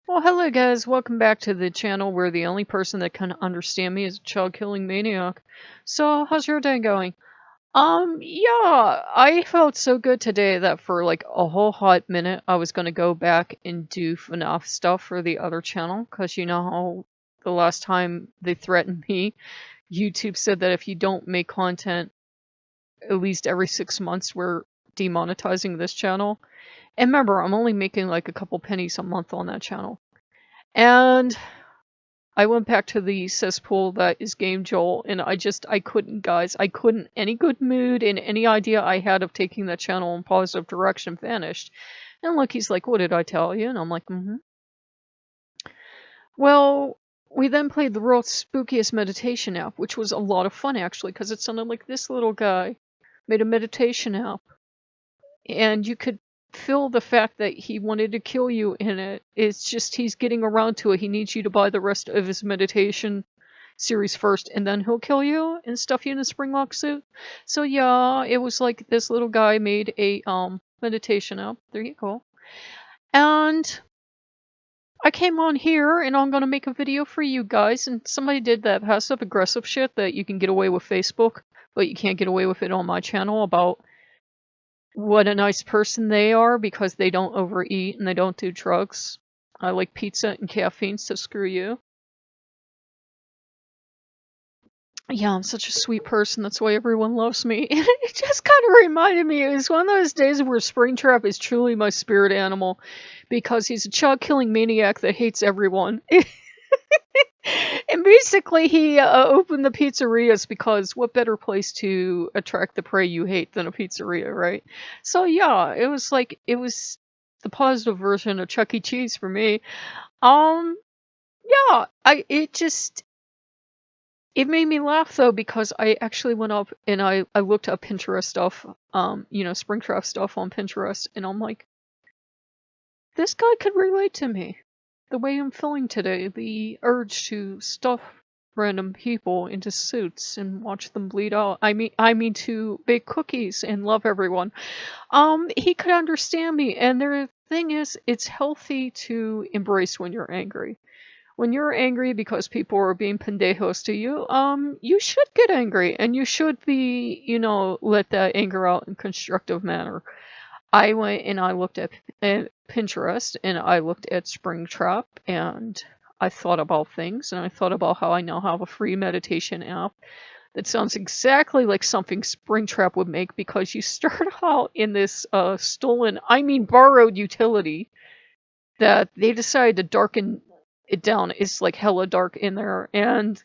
Well, hello guys, welcome back to the channel where the only person that can understand me is a child-killing maniac. So, how's your day going? Yeah, I felt so good today that for like a whole hot minute I was gonna go back and do FNAF stuff for the other channel, because you know how the last time they threatened me, YouTube said that if you don't make content at least every 6 months, we're demonetizing this channel. And remember, I'm only making like a couple pennies a month on that channel. And I went back to the cesspool that is Game Joel, and I couldn't, guys. I couldn't. Any good mood and any idea I had of taking that channel in positive direction vanished. And look, he's like, what did I tell you? And I'm like, Well, we then played the world's spookiest meditation app, which was a lot of fun, actually, because it sounded like this little guy made a meditation app. And you could feel the fact that he wanted to kill you in it. It's just he's getting around to it. He needs you to buy the rest of his meditation series first, and then he'll kill you and stuff you in a springlock suit. So yeah, it was like this little guy made a meditation app. There you go. And I came on here and I'm gonna make a video for you guys, and somebody did that passive aggressive shit that you can get away with Facebook, but you can't get away with it on my channel about what a nice person they are because they don't overeat and they don't do drugs. I like pizza and caffeine, so screw you. Yeah, I'm such a sweet person, that's why everyone loves me. And it just kind of reminded me, it was one of those days where Springtrap is truly my spirit animal, because he's a child-killing maniac that hates everyone. And basically he opened the pizzerias because what better place to attract the prey you hate than a pizzeria, right? So yeah, it was the positive version of Chuck E. Cheese for me. Yeah, it made me laugh though, because I actually went up and I looked up Pinterest stuff, Springtrap stuff on Pinterest, and I'm like, this guy could relate to me. The way I'm feeling today, the urge to stuff random people into suits and watch them bleed out. I mean to bake cookies and love everyone. He could understand me, and the thing is, it's healthy to embrace when you're angry. When you're angry because people are being pendejos to you, you should get angry, and you should be, let that anger out in a constructive manner. I went and I looked at Pinterest, and I looked at Springtrap, and I thought about things, and I thought about how I now have a free meditation app that sounds exactly like something Springtrap would make, because you start out in this borrowed utility that they decided to darken it down. It's like hella dark in there, and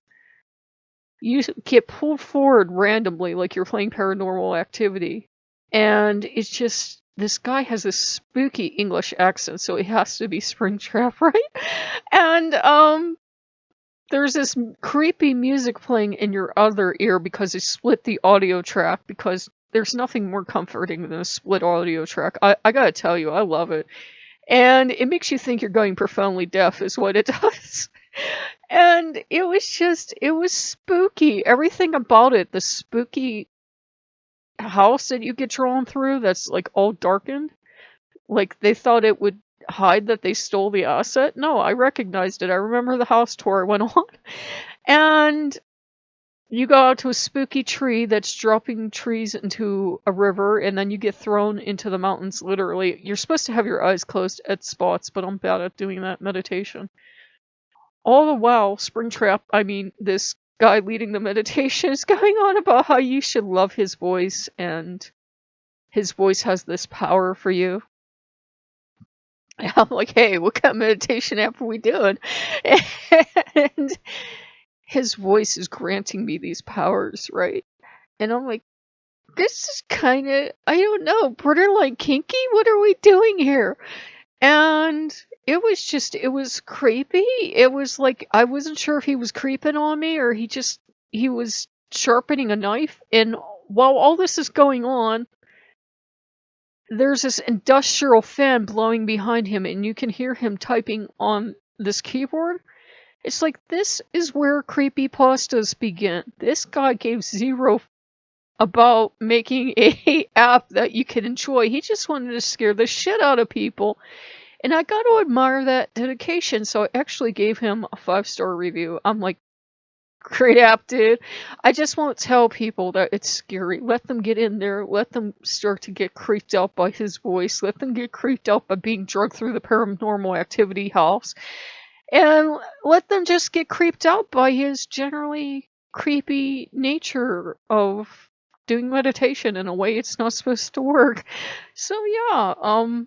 you get pulled forward randomly like you're playing Paranormal Activity, and it's just, this guy has this spooky English accent, so it has to be Springtrap, right? And there's this creepy music playing in your other ear because they split the audio track, because there's nothing more comforting than a split audio track. I gotta tell you, I love it. And it makes you think you're going profoundly deaf is what it does. And it was spooky. Everything about it, the spooky house that you get drawn through that's like all darkened, like they thought it would hide that they stole the asset. No, I recognized it. I remember the house tour I went on. And you go out to a spooky tree that's dropping trees into a river, and then you get thrown into the mountains, literally. You're supposed to have your eyes closed at spots, but I'm bad at doing that meditation. All the while, this guy leading the meditation is going on about how you should love his voice, and his voice has this power for you. And I'm like, hey, what kind of meditation app are we doing? And his voice is granting me these powers, right? And I'm like, this is kind of, I don't know, borderline kinky? What are we doing here? And it was creepy. It was like, I wasn't sure if he was creeping on me or he was sharpening a knife. And while all this is going on, there's this industrial fan blowing behind him, and you can hear him typing on this keyboard. It's like, this is where creepypastas begin. This guy gave zero about making a app that you can enjoy. He just wanted to scare the shit out of people. And I got to admire that dedication, so I actually gave him a 5-star review. I'm like, great app, dude. I just won't tell people that it's scary. Let them get in there. Let them start to get creeped out by his voice. Let them get creeped out by being drugged through the paranormal activity house. And let them just get creeped out by his generally creepy nature of doing meditation in a way it's not supposed to work. So yeah,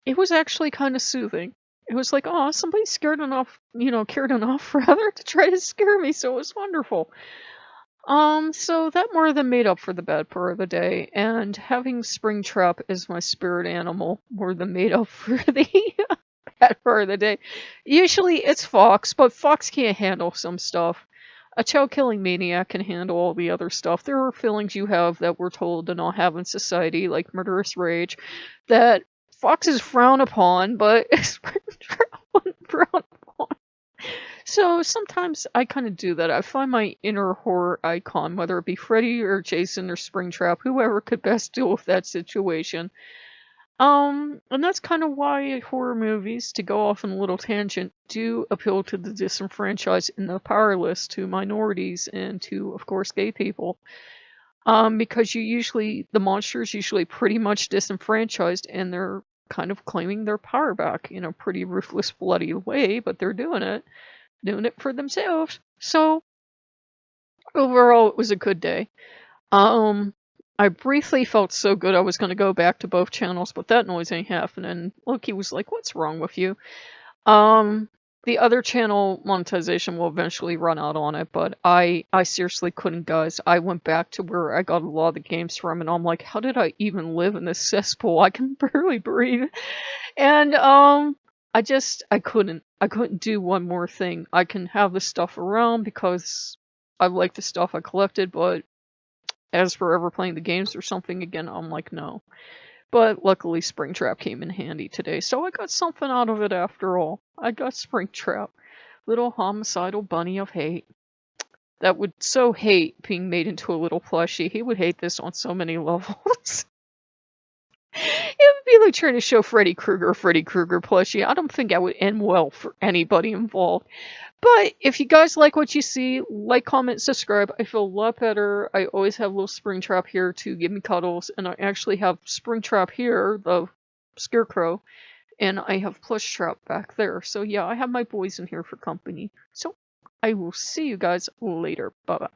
it was actually kind of soothing. It was like, oh, somebody scared enough, cared enough rather to try to scare me, so it was wonderful. So that more than made up for the bad part of the day, and having Springtrap as my spirit animal more than made up for the bad part of the day. Usually it's Fox, but Fox can't handle some stuff. A child-killing maniac can handle all the other stuff. There are feelings you have that we're told to not have in society, like murderous rage, that foxes frown upon, but Springtrap wouldn't frown upon. So sometimes I kind of do that. I find my inner horror icon, whether it be Freddy or Jason or Springtrap, whoever could best deal with that situation. And that's kind of why horror movies, to go off on a little tangent, do appeal to the disenfranchised and the powerless, to minorities, and to, of course, gay people. Because the monsters usually pretty much disenfranchised, and they're kind of claiming their power back in a pretty ruthless, bloody way, but they're doing it for themselves. So, overall, it was a good day. I briefly felt so good I was going to go back to both channels, but that noise ain't happening. Loki was like, what's wrong with you? The other channel monetization will eventually run out on it, but I seriously couldn't, guys. I went back to where I got a lot of the games from, and I'm like, how did I even live in this cesspool? I can barely breathe. And, I couldn't do one more thing. I can have the stuff around because I like the stuff I collected, but as for ever playing the games or something again, I'm like, no. But luckily Springtrap came in handy today, so I got something out of it after all. I got Springtrap. Little homicidal bunny of hate. That would so hate being made into a little plushie. He would hate this on so many levels. It would be like trying to show Freddy Krueger plushie. I don't think that would end well for anybody involved. But if you guys like what you see, like, comment, subscribe. I feel a lot better. I always have a little Springtrap here to give me cuddles, and I actually have Springtrap here, the scarecrow, and I have Plushtrap back there. So yeah, I have my boys in here for company. So I will see you guys later. Bye-bye.